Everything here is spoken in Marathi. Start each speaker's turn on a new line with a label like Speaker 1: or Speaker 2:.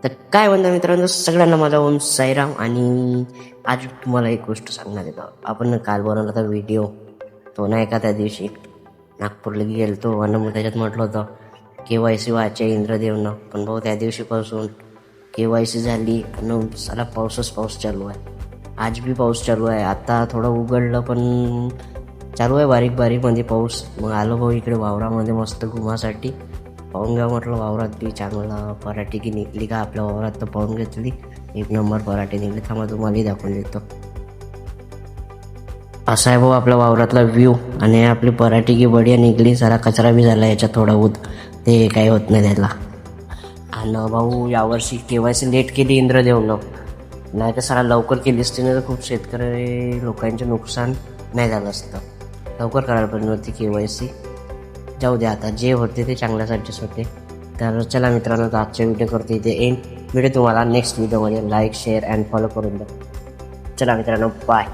Speaker 1: तर काय म्हणता मित्रांनो, सगळ्यांना माझा ओम साईराम. आणि आज तुम्हाला एक गोष्ट सांगणार येतो. आपण काल बनवला होता व्हिडिओ, तो नाही का त्या दिवशी नागपूरला गेलतो आणि मग त्याच्यात म्हटलं होतं KYC व्हायचे इंद्रदेवनं. पण भाऊ त्या दिवशीपासून KYC झाली आणि साला पाऊस चालू आहे. आज बी पाऊस चालू आहे. आता थोडं उघडलं पण चालू आहे बारीक बारीक मध्ये पाऊस. मग आलो भाऊ इकडे वावरामध्ये मस्त घुमासाठी. पाहून घ्या म्हटलं वावरात बी चांगला पराठी की निघली का. आपल्या वावरात तर पाहून घेतली, एक नंबर पराठी निघली. थांबा तुम्हालाही दाखवून देतो. असा आहे भाऊ आपल्या वावरातला व्ह्यू. आणि आपली पराठी की बढिया निघली. सारा कचरा बी झाला याच्यात थोडा बहुत, ते काही होत नाही त्याला. आणि भाऊ यावर्षी KYC लेट केली इंद्रदेवनं, नाही तर सारा लवकर केली असती ना तर खूप शेतकरी लोकांचे नुकसान नाही झालं असतं. लवकर करायला पाहिजे नव्हती KYC. जाऊ दे, आता जे होते ते चांगल्यासाठीच होते. तर चला मित्रांनो, तर आजच्या व्हिडिओ करतो इथे एंड. व्हिडिओ तुम्हाला नेक्स्ट व्हिडिओमध्ये लाईक शेअर अँड फॉलो करून द्या. चला मित्रांनो, बाय.